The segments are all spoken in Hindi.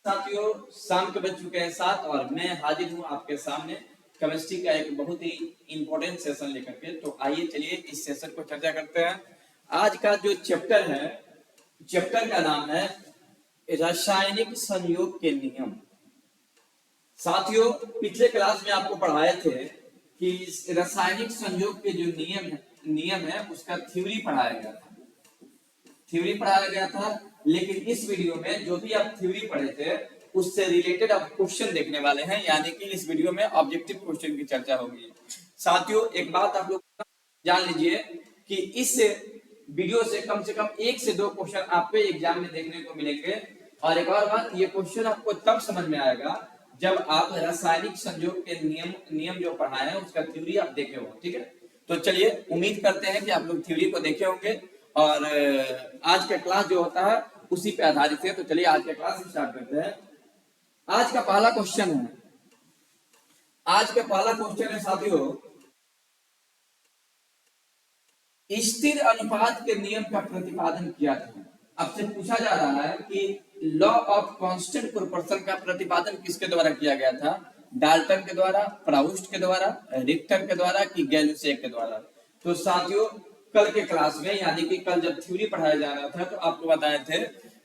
साथियों, शाम के बज चुके हैं 7 और मैं हाजिर हूं आपके सामने केमिस्ट्री का एक बहुत ही इंपॉर्टेंट सेशन लेकर के। तो आइए चलिए इस सेशन को चर्चा करते हैं। आज का जो चैप्टर है, चैप्टर का नाम है रासायनिक संयोग के नियम। साथियों, पिछले क्लास में आपको पढ़ाए थे कि रासायनिक संयोग के जो नियम है उसका थ्योरी पढ़ाया गया था। लेकिन इस वीडियो में जो भी आप थ्योरी पढ़े थे उससे रिलेटेड आप क्वेश्चन देखने वाले हैं, यानी कि इस वीडियो में ऑब्जेक्टिव क्वेश्चन की चर्चा होगी। साथियों, एक बात आप लोग जान लीजिए कि इस वीडियो से कम 1 से 2 क्वेश्चन आपको एग्जाम में देखने को मिलेंगे। और एक और बात, ये क्वेश्चन आपको तब समझ में आएगा जब आप रासायनिक संयोग के नियम जो पढ़ाए हैं उसका थ्योरी आप देखे हो। ठीक है, तो चलिए उम्मीद करते हैं कि आप लोग थ्योरी को देखे होंगे और आज का क्लास जो होता है उसी पे आधारित है। तो चलिए आज का क्लास स्टार्ट करते हैं। आज का पहला क्वेश्चन है साथियों, स्थिर अनुपात के नियम का प्रतिपादन किया था। आपसे पूछा जा रहा है कि लॉ ऑफ कांस्टेंट प्रोपोर्शन का प्रतिपादन किसके द्वारा किया गया था? डाल्टन के द्वारा, प्राउस्ट के द्वारा, रिक्टर के द्वारा कि गैलुसेक के द्वारा? तो साथियों, कल के क्लास में यानी कि कल जब थ्योरी पढ़ाया जा रहा था तो आपको बताए थे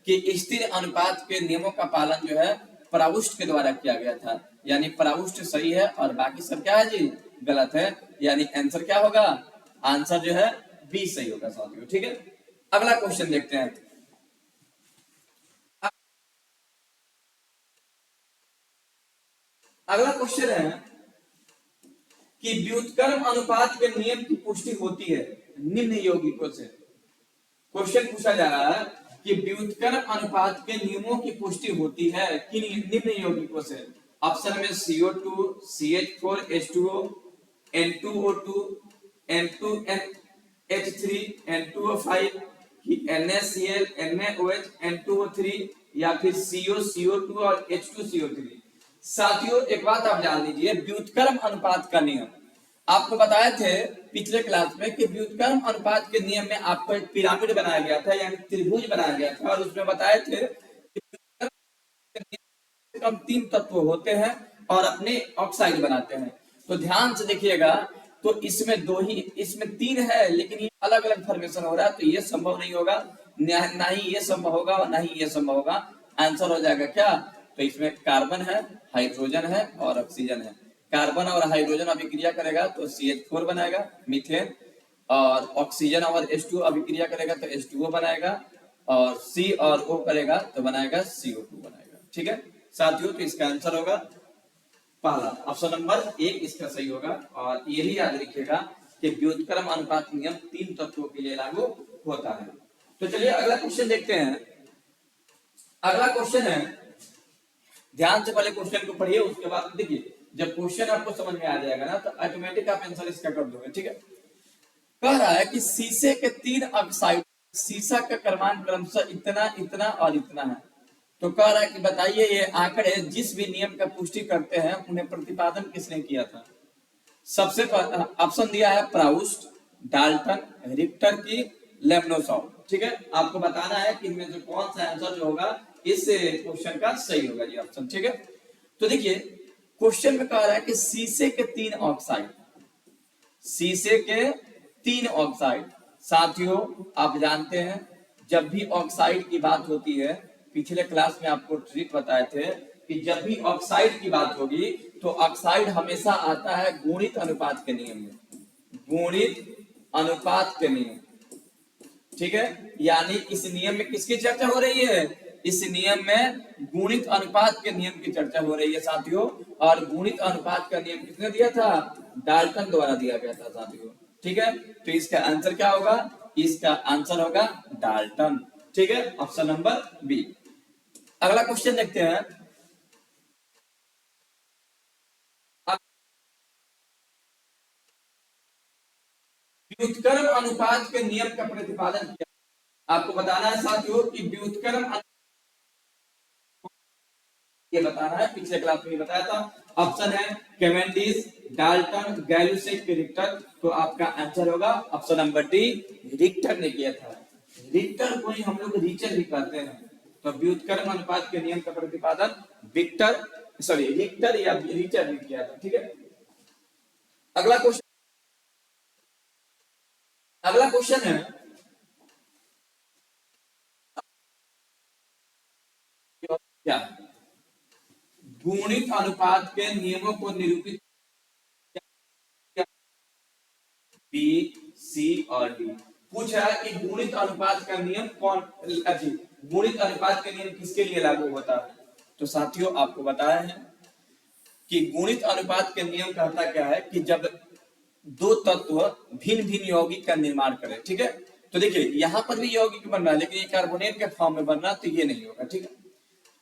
कि स्थिर अनुपात के नियमों का पालन जो है प्राउस्ट के द्वारा किया गया था। यानी प्राउस्ट सही है और बाकी सब क्या है जी, गलत है। यानी आंसर क्या होगा? आंसर जो है बी सही होगा साथियों। ठीक है, अगला क्वेश्चन देखते हैं। अगला क्वेश्चन है कि व्युत्क्रम अनुपात के नियम की पुष्टि होती है निम्न यौगिकों से। क्वेश्चन पूछा जा रहा है कि व्युत्क्रम अनुपात के नियमों की पुष्टि होती है किन निम्न यौगिकों से? ऑप्शन में CO2, CH4, H2O, N2O2, N2H3, N2O5, NaCl, NaOH, N2O3 या फिर CO, CO2 और H2CO3। साथियों, एक बात आप जान लीजिए, व्युत्क्रम अनुपात का नियम आपको बताए थे पिछले क्लास में कि व्युत्क्रम अनुपात के नियम में आपको एक पिरामिड बनाया गया था, यानी त्रिभुज बनाया गया था। और उसमें बताए थे कि कम 3 तत्व होते हैं और अपने ऑक्साइड बनाते हैं। तो ध्यान से देखिएगा, तो इसमें 3 है, लेकिन ये अलग अलग फॉर्मेशन हो रहा है। तो ये संभव नहीं होगा, ना ही ये संभव होगा और ना ही ये संभव होगा। आंसर हो जाएगा क्या? तो इसमें कार्बन है, हाइड्रोजन है और ऑक्सीजन है। कार्बन और हाइड्रोजन अभिक्रिया करेगा तो CH4 बनाएगा, मीथेन। और ऑक्सीजन और H2 अभिक्रिया करेगा तो H2O बनाएगा। और C और O करेगा तो बनाएगा CO2 बनाएगा। ठीक है साथियों, तो इसका आंसर होगा पहला, ऑप्शन नंबर 1 इसका सही होगा। और यही याद रखिएगा कि व्युत्क्रम अनुपात नियम 3 तत्वों के लिए लागू होता है। तो चलिए अगला क्वेश्चन देखते हैं। अगला क्वेश्चन है, ध्यान से पहले क्वेश्चन को पढ़िए, उसके बाद देखिए जब क्वेश्चन आपको समझ में आ जाएगा ना तो ऑटोमेटिक आप आंसर इसका कर दोगे। ठीक है, कह रहा है कि शीशे के 3 ऑक्साइड, शीशा का क्रमांक क्रमशः इतना, इतना और इतना है। तो कह रहा है कि बताइए ये आंकड़े जिस भी नियम का पुष्टि करते हैं उन्हें प्रतिपादन किसने किया था? सबसे ऑप्शन दिया है प्राउस्ट, डाल्टन, रिक्टर की लेमनोसॉव। ठीक है, आपको बताना है कि इनमें से कौन सा आंसर जो होगा इस क्वेश्चन का सही होगा जी ऑप्शन। ठीक है, तो देखिए क्वेश्चन में कह रहा है कि शीशे के 3 ऑक्साइड, शीशे के 3 ऑक्साइड। साथियों, आप जानते हैं जब भी ऑक्साइड की बात होती है, पिछले क्लास में आपको ट्रिक बताए थे कि जब भी ऑक्साइड की बात होगी तो ऑक्साइड हमेशा आता है गुणित अनुपात के नियम में, गुणित अनुपात के नियम। ठीक है, यानी इस नियम में किसकी चर्चा हो रही है? इस नियम में गुणित अनुपात के नियम की चर्चा हो रही है साथियों। और गुणित अनुपात का नियम किसने दिया था? डाल्टन द्वारा दिया गया था साथियों। ठीक है, तो इसका आंसर क्या होगा? इसका आंसर होगा डाल्टन। ठीक है, ऑप्शन नंबर बी। अगला क्वेश्चन देखते हैं। व्युत्क्रम अनुपात के नियम का प्रतिपादन किया। आपको बताना है साथियों कि व्युत्क्रम ये बताना है, पिछले क्लास में बताया था। ऑप्शन है कैवेंडिश, डाल्टन, गैलुसेक, रिक्टर। तो आपका आंसर होगा ऑप्शन नंबर डी, रिक्टर ने किया था। रिक्टर को ही हम लोग रीचर भी कहते हैं। तो व्युत्क्रम अनुपात के नियम का प्रतिपादन रिक्टर या रिचर ने किया था। ठीक है, अगला क्वेश्चन, अगला क्वेश्चन है क्या, गुणित अनुपात के नियमों को निरूपित, बी, सी और डी। पूछ रहा है कि गुणित अनुपात का नियम कौन, गुणित अनुपात के नियम किसके लिए लागू होता है। तो साथियों आपको बताया है कि गुणित अनुपात के नियम कहता क्या है कि जब दो तत्व भिन्न भिन्न यौगिक का निर्माण करें। ठीक है, तो देखिए यहाँ पर भी यौगिक बन रहा है, लेकिन ये कार्बोनेट के फॉर्म में बन रहा है, तो ये नहीं होगा। ठीक है,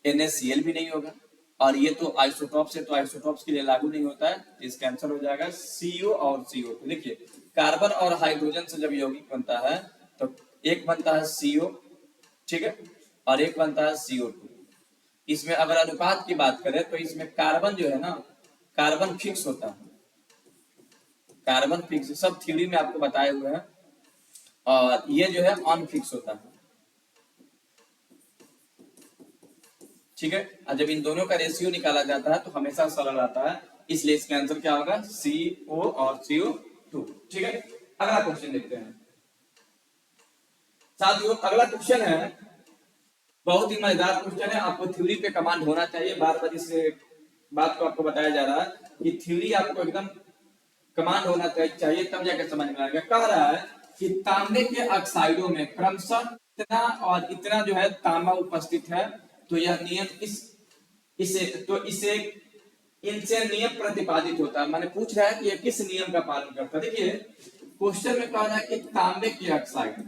NaCl भी नहीं होगा, और ये तो आइसोटॉप्स है, तो आइसोटॉप्स के लिए लागू नहीं होता है, तो इसका आंसर हो जाएगा CO और CO2। देखिए कार्बन और हाइड्रोजन से जब यौगिक बनता है तो एक बनता है CO, ठीक है, और एक बनता है CO2। इसमें अगर अनुपात की बात करें तो इसमें कार्बन जो है ना, कार्बन फिक्स होता है, कार्बन फिक्स, सब थ्योरी में आपको बताए हुए हैं, और ये जो है अनफिक्स होता है। ठीक है, और जब इन दोनों का रेशियो निकाला जाता है तो हमेशा सरल आता है, इसलिए इसका आंसर क्या होगा, CO और CO2। ठीक है, अगला क्वेश्चन देखते हैं साथियों। अगला क्वेश्चन है बहुत ही मजेदार क्वेश्चन है, आपको थ्योरी पे कमांड होना चाहिए। बार बार इस बात को आपको बताया जा रहा है कि थ्योरी आपको एकदम कमांड होना चाहिए, तब जाकर समझ में आएगा। कह रहा है कि तांबे के ऑक्साइडों में क्रमशः इतना और इतना जो है तांबा उपस्थित है, तो यह नियम इसे इनसे नियम प्रतिपादित होता है। मैंने पूछ रहा है कि यह किस नियम का पालन करता है। देखिए क्वेश्चन में कहा है कि तांबे के ऑक्साइड,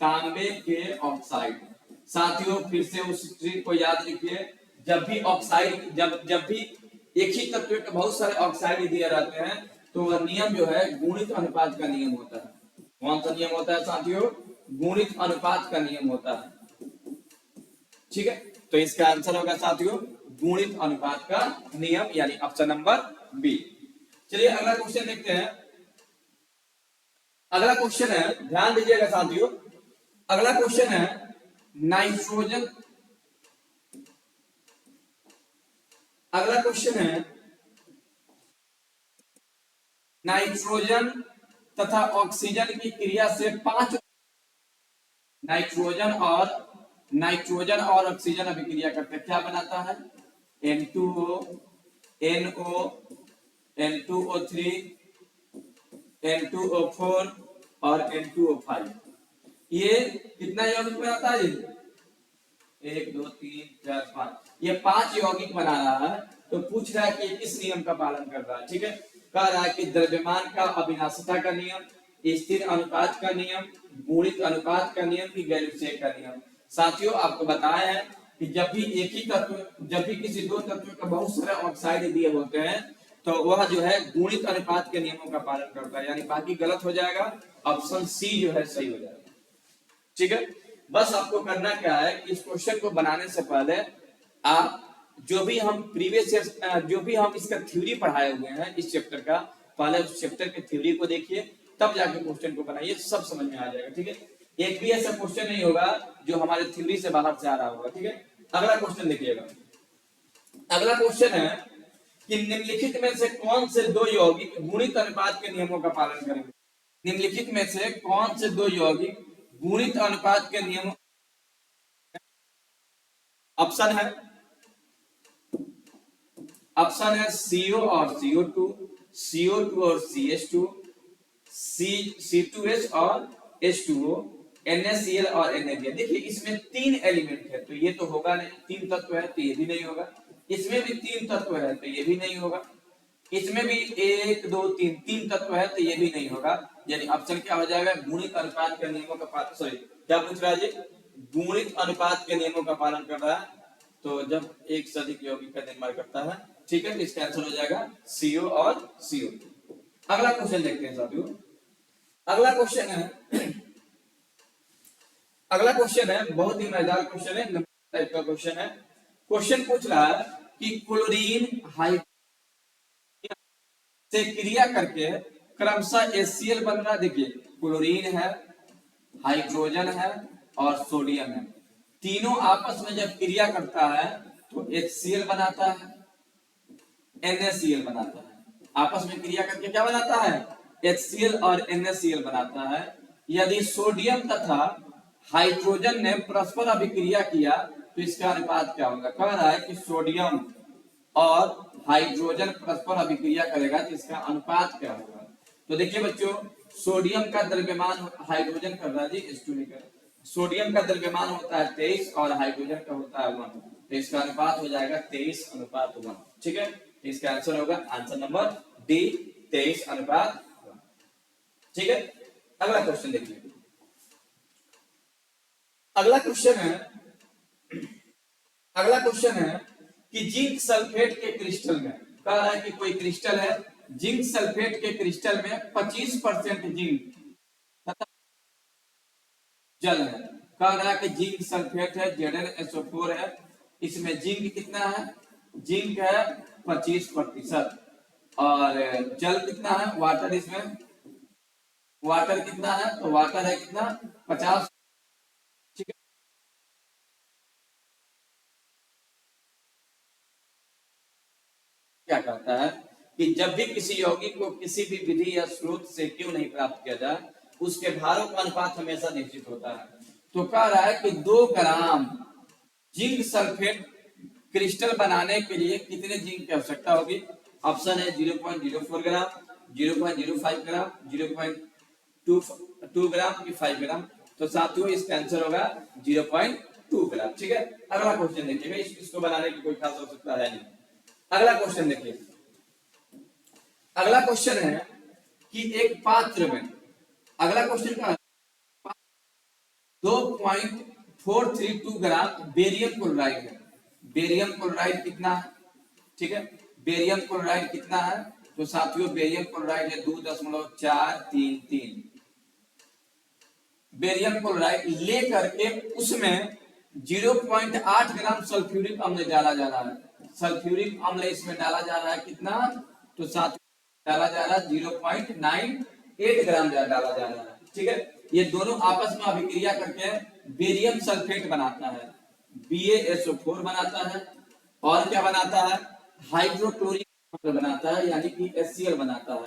तांबे के ऑक्साइड। साथियों फिर से उस ट्रिक को याद रखिए, जब भी ऑक्साइड, जब भी एक ही तत्व के बहुत सारे ऑक्साइड दिए रहते हैं तो वह नियम जो है गुणित अनुपात का नियम होता है। कौन सा नियम होता है साथियों, गुणित अनुपात का नियम होता है। ठीक है, तो इसका आंसर होगा साथियों गुणित अनुपात का नियम, यानी ऑप्शन नंबर बी। चलिए अगला क्वेश्चन देखते हैं। अगला क्वेश्चन है, ध्यान दीजिएगा साथियों, अगला क्वेश्चन है नाइट्रोजन, अगला क्वेश्चन है नाइट्रोजन तथा ऑक्सीजन की क्रिया से 5, नाइट्रोजन और ऑक्सीजन अभिक्रिया करते क्या बनाता है, N2O, NO, N2O3, N2O4 और N2O5। ये कितना यौगिक बनाता है, 1 2 3 4 5, ये 5 यौगिक बना रहा है। तो पूछ रहा है कि किस नियम का पालन कर रहा है। ठीक है, कह रहा है कि द्रव्यमान का अविनाशिता का नियम, स्थिर अनुपात का नियम, गुणित अनुपात का नियम की गैल्यूसेक का नियम। साथियों आपको बताया है कि जब भी एक ही तत्व, जब भी किसी दो तत्व का बहुत सारे ऑक्साइड दिए होते हैं तो वह जो है गुणित अनुपात के नियमों का पालन करता है, यानी बाकी गलत हो जाएगा, ऑप्शन सी जो है सही हो जाएगा। ठीक है, बस आपको करना क्या है, इस क्वेश्चन को बनाने से पहले आप जो भी हम प्रीवियस जो भी हम इसका थ्योरी पढ़ाए हुए हैं इस चैप्टर का, पहले उस चैप्टर के थ्योरी को देखिए, तब जाके क्वेश्चन को बनाइए, सब समझ में आ जाएगा। ठीक है, एक भी ऐसा क्वेश्चन नहीं होगा जो हमारे थ्योरी से बाहर से आ रहा होगा। ठीक है, अगला क्वेश्चन देखिएगा। अगला क्वेश्चन है कि निम्नलिखित में से कौन से दो यौगिक गुणित अनुपात के नियमों का पालन करेंगे। निम्नलिखित में से कौन से दो यौगिक गुणित अनुपात के नियमों, ऑप्शन है CO और CO2, CO2 और CH2, C2H और H2O, NaCl और NaBl। देखिए इसमें 3 एलिमेंट है, तो ये तो होगा नहीं, 3 तत्व है तो ये भी नहीं होगा। इसमें भी 3 तत्व है तो ये भी नहीं होगा। इसमें भी 1 2 3 तत्व है तो ये भी नहीं होगा। यानी ऑप्शन क्या हो जाएगा, गुणित अनुपात के नियमों का पालन, सॉरी क्या पूछ रहा है जी, गुणित अनुपात के नियमों का पालन कर रहा है, तो जब एक से अधिक यौगिक का निर्माण करता है। ठीक है, तो इसका आंसर हो जाएगा CO और CO2। अगला क्वेश्चन देखते हैं साथियों। अगला क्वेश्चन है, अगला क्वेश्चन है बहुत ही मजेदार क्वेश्चन है, टाइप का क्वेश्चन है। क्वेश्चन पूछ रहा है कि क्लोरीन हाइड्रोजन से क्रिया करके क्रमशः HCl बन रहा है। देखिए क्लोरीन है, हाइड्रोजन है और सोडियम है, तीनों आपस में जब क्रिया करता है तो HCl बनाता है, NaCl बनाता है। आपस में क्रिया करके क्या बनाता है? HCl और NaCl बनाता है। यदि सोडियम तथा हाइड्रोजन ने परस्पर अभिक्रिया किया तो इसका अनुपात क्या होगा? कह रहा है कि सोडियम और हाइड्रोजन परस्पर अभिक्रिया करेगा तो इसका अनुपात क्या होगा? तो देखिए बच्चों, सोडियम का द्रव्यमान, हाइड्रोजन कर रहा है जी, H2 लेकर, सोडियम का द्रव्यमान होता है 23 और हाइड्रोजन का होता है 1, तो इसका अनुपात हो जाएगा 23:1। ठीक है, तो इसका आंसर होगा आंसर नंबर डी, 23:1। ठीक है, अगला क्वेश्चन देखिए। अगला क्वेश्चन है कि जिंक सल्फेट के क्रिस्टल में, कह रहा है कि कोई क्रिस्टल है, जिंक सल्फेट के क्रिस्टल में 25% जिंक तथा जल है। कह रहा है कि जिंक सल्फेट है, ZnSO4 है, इसमें जिंक कितना है? जिंक है 25% और जल कितना है? वाटर, इसमें वाटर कितना है? तो वाटर है कितना? 50। ठीक है, क्या कहता है कि जब भी किसी यौगिक को किसी भी विधि या स्रोत से क्यों नहीं प्राप्त किया जाए, उसके भारों का अनुपात हमेशा निश्चित होता है। तो कह रहा है कि 2 ग्राम जिंक सल्फेट क्रिस्टल बनाने के लिए कितने जिंक की आवश्यकता होगी? ऑप्शन है 0.04 ग्राम, 0.05 ग्राम, 0.2 ग्राम की 5 ग्राम। तो साथियों इसका आंसर होगा 0.2 ग्राम। ठीक है, अगला क्वेश्चन देखिएगा, इसको बनाने की कोई खास आवश्यकता है नहीं। अगला क्वेश्चन देखिए। अगला क्वेश्चन है कि एक पात्र में, अगला क्वेश्चन का 2.432 ग्राम बेरियम क्लोराइड है। बेरियम क्लोराइड कितना है? ठीक है, बेरियम क्लोराइड कितना है? तो साथियों बेरियम क्लोराइड है 2.433। बेरियम क्लोराइड लेकर के उसमें 0.8 ग्राम सल्फ्यूरिक अम्ल डाला जा रहा है। सल्फ्यूरिक अम्ल इसमें डाला जा रहा है कितना? तो साथ डाला जा रहा है 0.98 ग्राम डाला जा रहा है। ठीक है, ये दोनों आपस में अभिक्रिया करके बेरियम सल्फेट बनाता है, BaSO4 बनाता है, और क्या बनाता है? हाइड्रोक्लोरिक अम्ल बनाता है, यानी कि HCl बनाता है।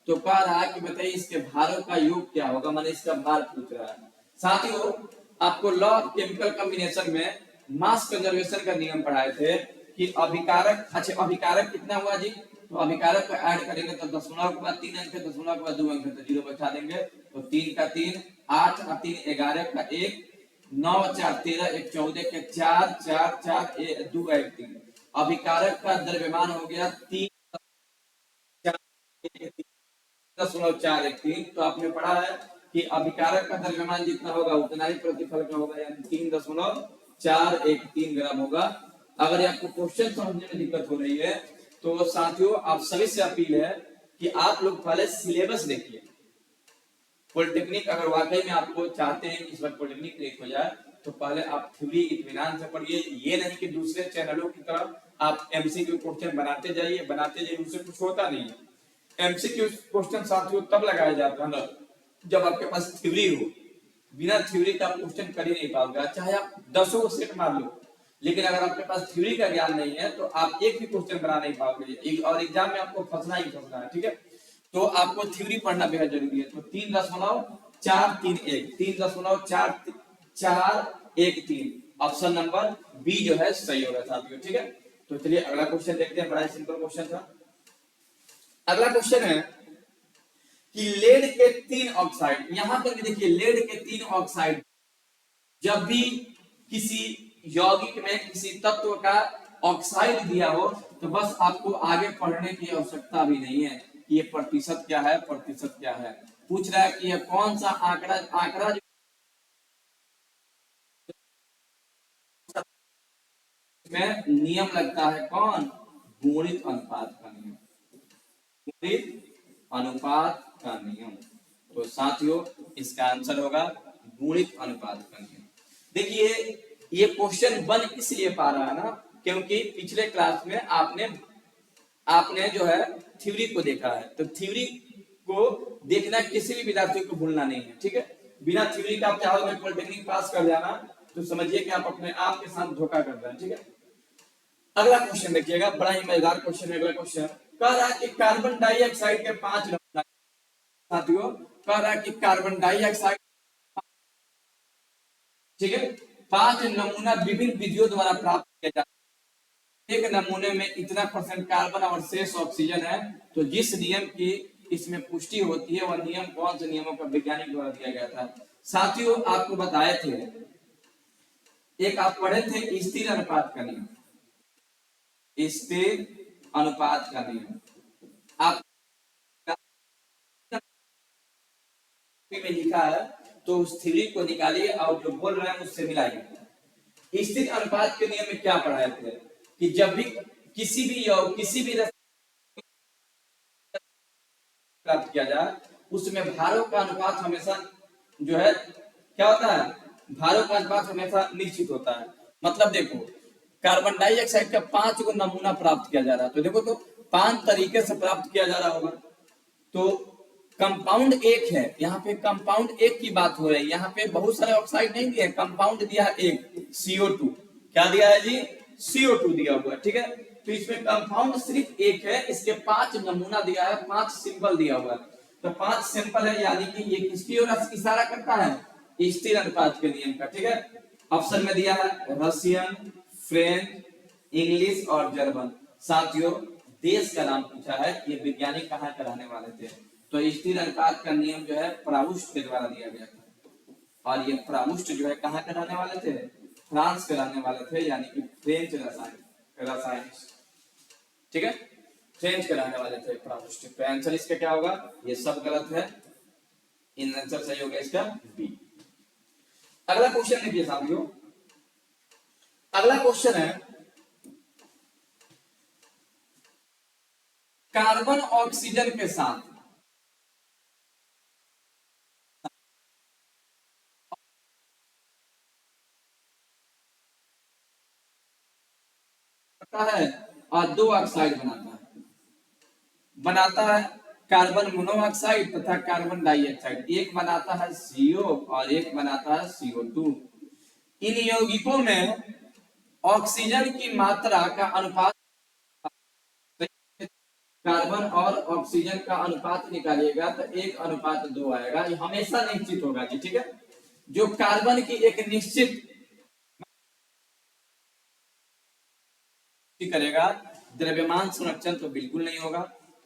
तो कह रहा है कि बताइए इसके भारों का योग क्या होगा, माने इसका भार पूछ रहा है। साथियों आपको लॉ ऑफ केमिकल कॉम्बिनेशन में मास कंजर्वेशन का नियम पढ़ाए थे कि अभिकारक, अच्छा अभिकारक कितना हुआ जी? तो अभिकारक को ऐड करेंगे तो दशमलव के बाद 3 अंक है, दशमलव के बाद 2 अंक है, तो 0 बैठा देंगे। तो 3 का 3, 8 और 3 11 का 1, 9 4 13, 1 14 के 4 4 4 2 1 3। अभिकारक का द्रव्यमान हो गया 3.413। तो आपने पढ़ा है कि अभिकारक का द्रव्यमान जितना होगा उतना ही प्रतिफल का होगा, यानी 3.413 ग्राम होगा। अगर आपको क्वेश्चन समझने में दिक्कत हो रही है तो साथियों आप सभी से अपील है कि आप लोग पहले सिलेबस देखिए। पॉलिटेक्निक अगर वाकई में आपको चाहते हैं कि इस बार पॉलिटेक्निक क्रैक हो जाए तो पहले आप थ्योरी इत्मीनान से पढ़िए। ये नहीं कि दूसरे चैनलों की तरह आप MCQ क्वेश्चन बनाते जाइए, उनसे कुछ होता नहीं है। MCQ क्वेश्चन साथियों तब लगाया जाता है ना जब आपके पास थ्योरी हो। बिना थ्योरी का आप क्वेश्चन कर ही नहीं पाओगे, चाहे आप 10 सेट मार लो, लेकिन अगर आपके पास थ्योरी का ज्ञान नहीं है तो आप एक भी क्वेश्चन बना नहीं पाओगे और एग्जाम में आपको फंसना ही फंसना है। ठीक है, तो आपको थ्योरी पढ़ना बेहद जरूरी है। तो 3.431, 3.413 ऑप्शन नंबर बी जो है सही होगा साथियों। ठीक है, तो चलिए अगला क्वेश्चन देखते हैं, बड़ा सिंपल क्वेश्चन था। अगला क्वेश्चन है कि लेड के 3 ऑक्साइड, यहां पर भी देखिए लेड के 3 ऑक्साइड, जब भी किसी यौगिक में किसी तत्व का ऑक्साइड दिया हो तो बस आपको आगे पढ़ने की आवश्यकता भी नहीं है कि ये प्रतिशत क्या है, प्रतिशत क्या है। पूछ रहा है कि ये कौन सा आंकड़ा में नियम लगता है, कौन? गुणित अनुपात का नियम, गुणित अनुपात का नियम। तो साथियों इसका आंसर होगा गुणित अनुपात का नियम। देखिए ये क्वेश्चन बन इसलिए पा रहा है ना क्योंकि पिछले क्लास में आपने जो है थ्योरी को देखा है। तो थ्योरी को देखना किसी भी विद्यार्थी को भूलना नहीं है। ठीक है, बिना थ्योरी का आप चाहोगे पॉलिटेक्निक पास कर जाना तो समझिए कि आप अपने आप के साथ धोखा कर रहे हैं। ठीक है, अगला क्वेश्चन देखिएगा, बड़ा ही मजेदार क्वेश्चन है। अगला क्वेश्चन कह रहा है कि कार्बन डाइऑक्साइड के 5 नमूना, साथियों कह रहा है कि कार्बन डाइऑक्साइड, ठीक है, 5 नमूना विभिन्न विधियों द्वारा प्राप्त किया जाता है। एक नमूने में इतना % कार्बन और शेष ऑक्सीजन है। तो जिस नियम की इसमें पुष्टि होती है वह नियम कौन से नियमों का वैज्ञानिक द्वारा दिया गया था? साथियों आपको बताए थे, एक आप पढ़े थे स्थिर अनुपात का नियम, स्थिर अनुपात का नियम आप में लिखा है, तो उस थ्री को निकालिए और जो बोल रहे हैं उससे मिलाइए। स्थिर अनुपात के नियम में क्या पढ़ाए थे कि जब भी किसी भी प्राप्त किया जाए उसमें भारों का अनुपात हमेशा जो है क्या होता है, भारों का अनुपात हमेशा निश्चित होता है। मतलब देखो कार्बन डाइऑक्साइड का 5 को नमूना प्राप्त किया जा रहा है, तो देखो तो 5 तरीके से प्राप्त किया जा रहा होगा। तो कंपाउंड एक है, यहाँ पे कंपाउंड एक की बात हो रही है, यहाँ पे बहुत सारे ऑक्साइड नहीं दिए, कंपाउंड दिया है एक, CO2। क्या दिया है जी? CO2 दिया हुआ है। ठीक है, तो इसमें कंपाउंड सिर्फ एक है, इसके 5 नमूना दिया है, 5 सिंपल दिया हुआ है। तो 5 सिंपल है, यानी कि ये किसकी ओर इशारा करता है? स्थिर अनुपात के नियम का। ठीक है, ऑप्शन में दिया है रशियन, फ्रेंच, इंग्लिश और जर्मन। साथियों देश का नाम पूछा है, ये वैज्ञानिक कहाँ के रहने वाले थे? तो स्थिर अनुपात का नियम जो है प्राउस्ट के द्वारा दिया गया था। और ये प्राउस्ट जो है कहाँ के रहने वाले थे? फ्रांस के रहने वाले थे, यानी कि फ्रेंच रसायन। ठीक है, फ्रेंच के रहने वाले थे प्राउस्ट। तो आंसर इसका क्या होगा? ये सब गलत है, इन आंसर सही होगा इसका बी। अगला क्वेश्चन देखिए साथियों, अगला क्वेश्चन है कार्बन ऑक्सीजन के साथ है और 2 ऑक्साइड बनाता है कार्बन मोनोऑक्साइड तथा कार्बन डाइऑक्साइड। एक बनाता है CO और एक बनाता है CO2। इन यौगिकों में ऑक्सीजन की मात्रा का अनुपात, कार्बन और ऑक्सीजन का अनुपात निकालिएगा तो 1:2 आएगा। ये हमेशा निश्चित होगा जी। ठीक है, जो कार्बन की एक निश्चित करेगा, द्रव्यमान संरक्षण तो बिल्कुल नहीं होगा।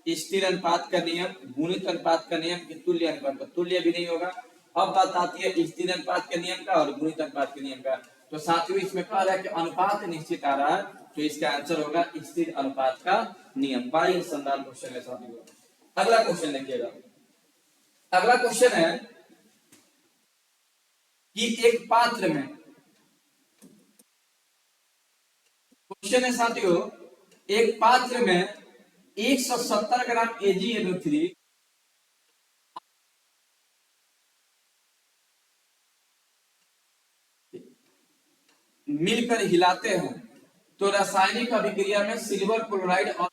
स्थिर अनुपात का नियम, गुणित अनुपात का नियम, तुल्य अनुपात का तुल्य भी नहीं होगा। अब बात आती है स्थिर अनुपात के नियम का और गुणित अनुपात के नियम का। तो साथियों इसमें कहा रहा है कि अनुपात निश्चित आ रहा है, तो इसका आंसर होगा स्थिर अनुपात का नियम। बड़ा शानदार क्वेश्चन है साथियों। अगला क्वेश्चन देखिएगा, अगला क्वेश्चन है कि एक पात्र में, क्वेश्चन है साथियों, एक पात्र में 170 ग्राम AgNO3 मिलकर हिलाते हैं तो रासायनिक अभिक्रिया में सिल्वर क्लोराइड और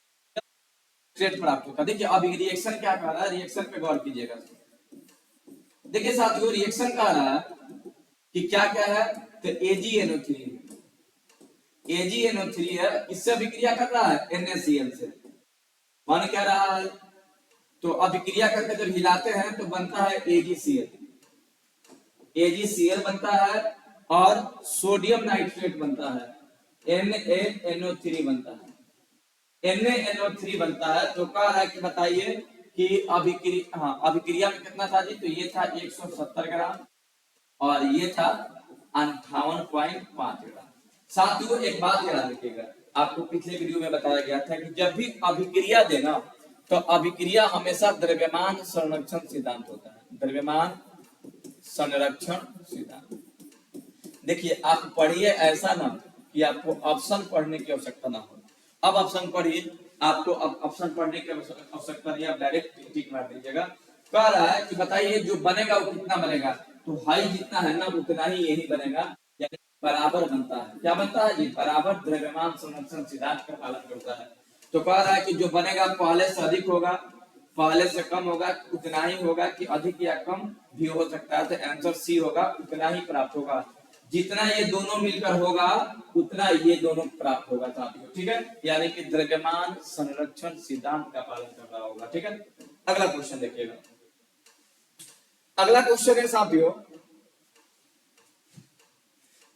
प्राप्त होता है। देखिए अभी रिएक्शन क्या कह रहा है, रिएक्शन पे गौर कीजिएगा। देखिए साथियों रिएक्शन कह रहा है कि क्या क्या है, तो AgNO3 है, इससे अभिक्रिया कर रहा है NaCl से, मान क्या रहा है, तो अभिक्रिया करके जब हिलाते हैं तो बनता है AgCl बनता है और सोडियम नाइट्रेट बनता है, NaNO3 बनता है, NaNO3 बनता है। तो कह रहा है कि बताइए कि अभिक्रिया में कितना था जी, तो ये था 170 ग्राम और ये था 58.5 ग्राम। साथियों एक बात याद रखिएगा, आपको पिछले वीडियो में बताया गया था कि जब भी अभिक्रिया देना तो अभिक्रिया हमेशा द्रव्यमान संरक्षण सिद्धांत होता है, द्रव्यमान संरक्षण सिद्धांत। देखिए आप पढ़िए ऐसा ना कि आपको ऑप्शन पढ़ने की आवश्यकता ना हो। अब ऑप्शन पढ़िए, आपको अब ऑप्शन पढ़ने की आवश्यकता नहीं, आप डायरेक्ट टिक मार दीजिएगा। कह रहा है कि बताइए जो बनेगा वो कितना बनेगा, तो हाई जितना है ना उतना ही यही बनेगा, यानी बराबर बनता है। क्या बनता है जी, बराबर द्रव्यमान संरक्षण सिद्धांत का पालन करता है। तो कह रहा है कि जो बनेगा पहले से अधिक होगा, पहले से कम होगा, उतना ही होगा कि अधिक या कम भी हो सकता है। तो आंसर सी होगा, उतना ही प्राप्त होगा। जितना ये दोनों मिलकर होगा उतना ये दोनों प्राप्त होगा साथियों, ठीक है। यानी कि द्रव्यमान संरक्षण सिद्धांत का पालन कर रहा होगा, ठीक है। अगला क्वेश्चन देखिएगा। अगला क्वेश्चन है साथियों,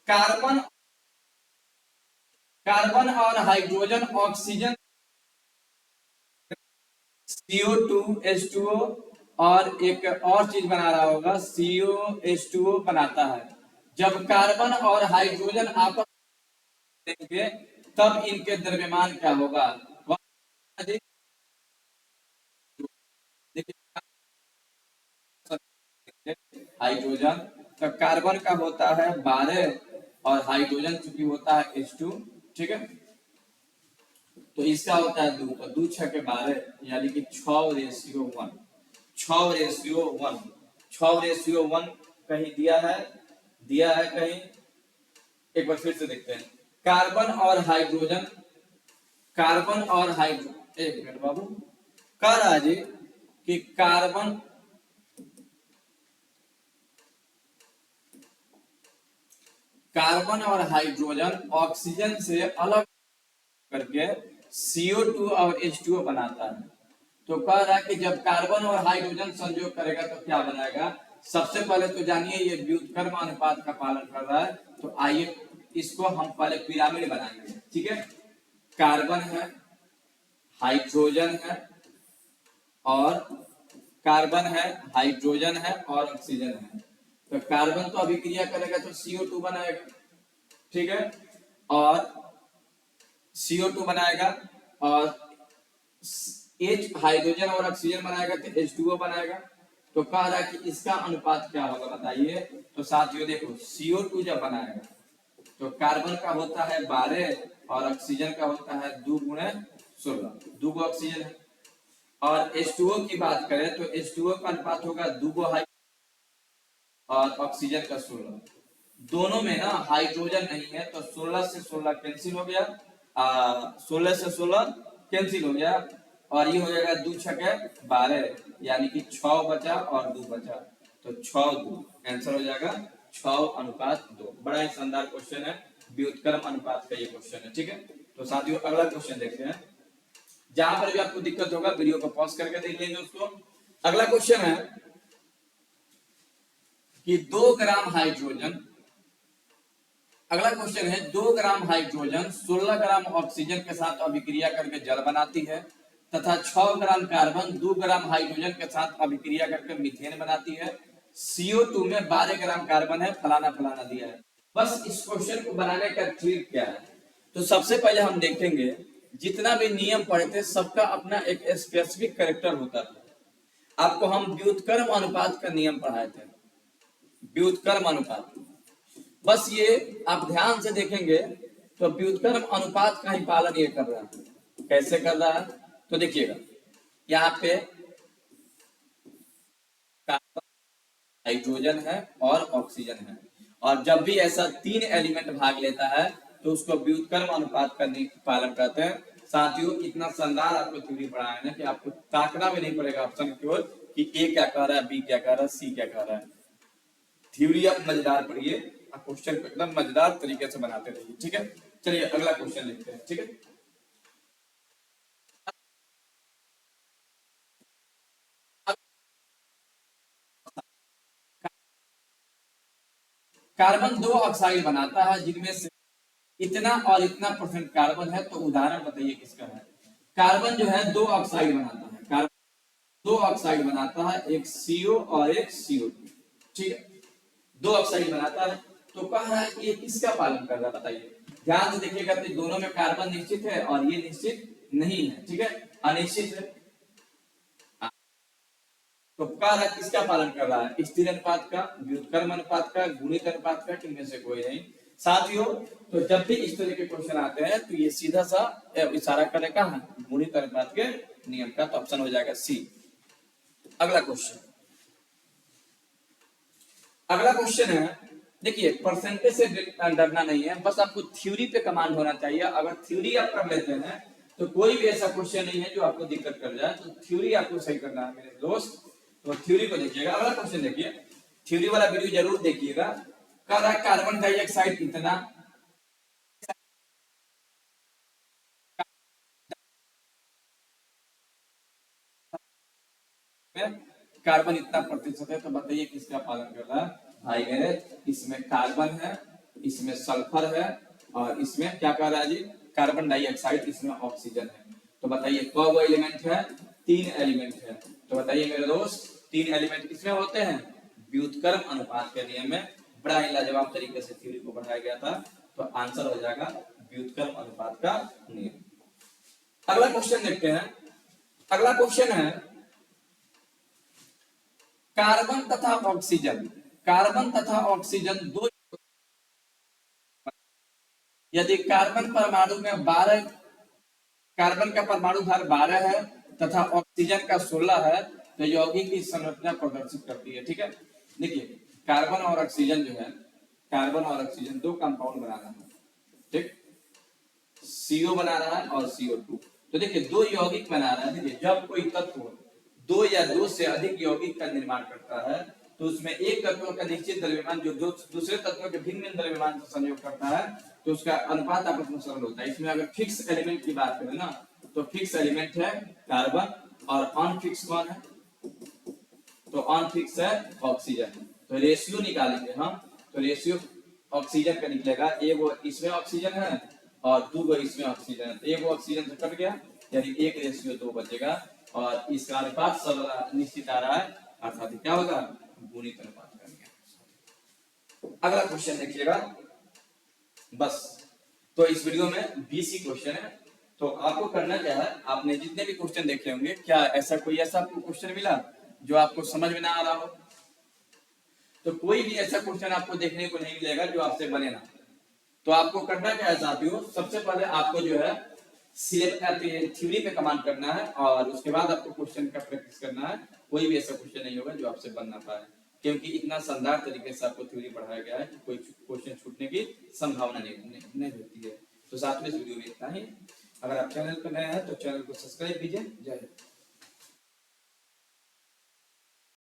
कार्बन कार्बन और हाइड्रोजन ऑक्सीजन CO2 H2O और एक और चीज बना रहा होगा COH2O बनाता है। जब कार्बन और हाइड्रोजन आपस में मिलेंगे तब इनके द्रव्यमान क्या होगा? हाइड्रोजन तो कार्बन का होता है 12 और हाइड्रोजन चूंकि होता है H2, ठीक है। तो इसका होता है 2, तो 2 6 के 12 यानी कि 6:1, 6:1, 6:1 कहीं दिया है कहीं। एक बार फिर से देखते हैं। कार्बन और हाइड्रोजन, एक मिनट बाबू, कह रहा है जी कि कार्बन और हाइड्रोजन ऑक्सीजन से अलग करके CO2 और H2O बनाता है। तो कह रहा है कि जब कार्बन और हाइड्रोजन संयोग करेगा तो क्या बनाएगा? सबसे पहले तो जानिए ये व्युत्क्रम अनुपात का पालन कर रहा है, तो आइए इसको हम पहले पिरामिड बनाएंगे, ठीक है। कार्बन है, हाइड्रोजन है और कार्बन है, हाइड्रोजन है और ऑक्सीजन है। तो कार्बन तो अभिक्रिया करेगा तो CO2 बनाएगा, ठीक है, और CO2 बनाएगा और H हाइड्रोजन और ऑक्सीजन बनाएगा तो H2O बनाएगा। तो कह रहा है कि इसका अनुपात क्या होगा बताइए। तो साथियों देखो, CO2 जब बनाएगा तो कार्बन का होता है 12 और ऑक्सीजन का होता है 2x16, 2 गो ऑक्सीजन है। और H2O की बात करें तो H2O का अनुपात होगा 2 गो हाइड्रोजन और ऑक्सीजन का 16। दोनों में ना हाइड्रोजन नहीं है तो 16 से 16 कैंसिल हो गया, 16 से 16 कैंसिल हो गया और ये हो जाएगा 2 6 12 यानी कि 6 बचा और 2 बचा, तो 6 2 आंसर हो जाएगा 6:2। बड़ा ही शानदार क्वेश्चन है, व्युत्क्रम अनुपात का ये क्वेश्चन है, ठीक है। तो साथियों अगला क्वेश्चन देखते हैं। जहां पर भी आपको दिक्कत होगा वीडियो को पॉज करके देख लेंगे उसको। अगला क्वेश्चन है कि 2 ग्राम हाइड्रोजन, अगला क्वेश्चन है 2 ग्राम हाइड्रोजन 16 ग्राम ऑक्सीजन के साथ अभिक्रिया करके जल बनाती है तथा 6 ग्राम कार्बन 2 ग्राम हाइड्रोजन के साथ अभिक्रिया करके मीथेन बनाती है। CO2 में 12 ग्राम कार्बन है, फलाना फलाना दिया है। बस इस क्वेश्चन को बनाने का ट्रिक क्या है? तो सबसे पहले हम देखेंगे जितना भी नियम पढ़े थे सबका अपना एक स्पेसिफिक कैरेक्टर होता था। आपको हम व्युत्क्रम अनुपात का नियम पढ़ाए थे, व्युत्क्रम अनुपात। बस ये आप ध्यान से देखेंगे तो व्युत्क्रम अनुपात का ही पालन ये कर रहा है। कैसे कर रहा है? तो देखिएगा, यहाँ पे कार्बन, हाइड्रोजन है और ऑक्सीजन है, और जब भी ऐसा 3 एलिमेंट भाग लेता है तो उसको व्युत्क्रम अनुपात का पालन करते हैं। साथियों इतना शानदार आपको थ्योरी पढ़ाया है ना कि आपको ताकना भी नहीं पड़ेगा ऑप्शन की ओर कि ए क्या कह रहा है, बी क्या कह रहा है, सी क्या कह रहा है। थ्योरी आप मजेदार पढ़िए, आप क्वेश्चन को एकदम मजेदार तरीके से बनाते रहिए, ठीक है। चलिए अगला क्वेश्चन लिखते हैं, ठीक है। कार्बन 2 ऑक्साइड बनाता है जिनमें से इतना और इतना परसेंट कार्बन है, तो उदाहरण बताइए किसका है। कार्बन जो है 2 ऑक्साइड बनाता है, कार्बन 2 ऑक्साइड बनाता है, एक CO और एक CO2, ठीक है। 2 ऑक्साइड बनाता है, तो कह रहा है कि ये किसका पालन कर रहा है बताइए। ध्यान से देखिएगा तो दोनों में कार्बन निश्चित है और ये निश्चित नहीं है, ठीक है, अनिश्चित है। तो कह रहा है किसका पालन कर रहा है? स्थिर अनुपात का, व्युत्क्रम अनुपात का, गुणित अनुपात का, इनमें से कोई नहीं। साथियों तो जब भी इस तरह के क्वेश्चन आते हैं तो ये सीधा सा इशारा करेगा गुणित अनुपात के नियम का, तो ऑप्शन हो जाएगा सी। अगला क्वेश्चन, अगला क्वेश्चन है, देखिए परसेंटेज से डरना नहीं है, बस आपको थ्योरी पे कमांड होना चाहिए। अगर थ्योरी आप कर लेते हैं तो कोई भी ऐसा क्वेश्चन नहीं है जो आपको दिक्कत कर जाए, तो थ्योरी आपको सही करना है मेरे दोस्त। तो थ्योरी को देखिएगा। अगला क्वेश्चन देखिए, थ्योरी वाला वीडियो जरूर देखिएगा। कह रहा है कार्बन डाइऑक्साइड इतना में कार्बन इतना प्रतिशत है, तो बताइए किसका पालन कर रहा है भाई मेरे। इसमें कार्बन है, इसमें सल्फर है, और इसमें क्या कह रहा है जी, कार्बन डाइऑक्साइड, इसमें ऑक्सीजन है। तो बताइए कौन वो एलिमेंट है, 3 एलिमेंट है। तो बताइए मेरे दोस्त 3 एलिमेंट किसमें होते हैं, व्युत्क्रम अनुपात के नियम में। बड़ा ही लाजवाब तरीके से थ्योरी को बढ़ाया गया था। तो आंसर हो जाएगा व्युत्क्रम अनुपात का नियम। अगला क्वेश्चन देखते हैं। अगला क्वेश्चन है कार्बन तथा ऑक्सीजन, कार्बन तथा ऑक्सीजन दो, यदि कार्बन परमाणु में 12, कार्बन का परमाणु भार 12 है तथा ऑक्सीजन का 16 है, तो यौगिक की संरचना प्रदर्शित करती है। ठीक है, देखिए कार्बन और ऑक्सीजन जो है, कार्बन और ऑक्सीजन दो कंपाउंड बना रहा है, ठीक, CO बना रहा है और CO2। तो देखिए दो यौगिक बना रहा है। देखिए जब कोई तत्व दो या दो से अधिक यौगिक का निर्माण करता है, तो उसमें एक तत्व का निश्चित द्रव्यमान जो दूसरे तत्व के भिन्न भिन्न द्रव्यमान से संयोग करता है, तो उसका अनुपात आपस में सरल होता है। इसमें अगर फिक्स एलिमेंट की बात करें ना, तो फिक्स एलिमेंट है कार्बन, और अनफिक्स कौन है, तो अनफिक्स है ऑक्सीजन। तो रेशियो निकालेंगे हम, तो रेशियो ऑक्सीजन का निकलेगा, एक इसमें ऑक्सीजन है और दो इसमें ऑक्सीजन है, तो एक ऑक्सीजन से कट गया, यानी 1:2 बचेगा, और इसका अनुपात सब निश्चित आ रहा है, अर्थात क्या होगा, गुणित अनुपात का नियम। अगला क्वेश्चन देखिएगा बस। तो इस वीडियो में 20 ही क्वेश्चन है। तो आपको करना क्या है, आपने जितने भी क्वेश्चन देखे होंगे, क्या ऐसा कोई ऐसा आपको क्वेश्चन मिला जो आपको समझ में ना आ रहा हो, तो कोई भी ऐसा क्वेश्चन आपको देखने को नहीं मिलेगा जो आपसे बने ना। तो आपको करना क्या है साथियों, सबसे पहले आपको जो है थ्योरी पे कमांड करना है, और उसके बाद आपको क्वेश्चन का प्रैक्टिस करना है। कोई भी ऐसा क्वेश्चन नहीं होगा जो आपसे बन ना पाए, क्योंकि इतना शानदार तरीके से आपको थ्योरी पढ़ाया गया है कि कोई क्वेश्चन छूटने की संभावना नहीं होती है। तो साथ में इस वीडियो में इतना ही। अगर आप चैनल पर नए हैं तो चैनल को सब्सक्राइब कीजिए। जय हिंद।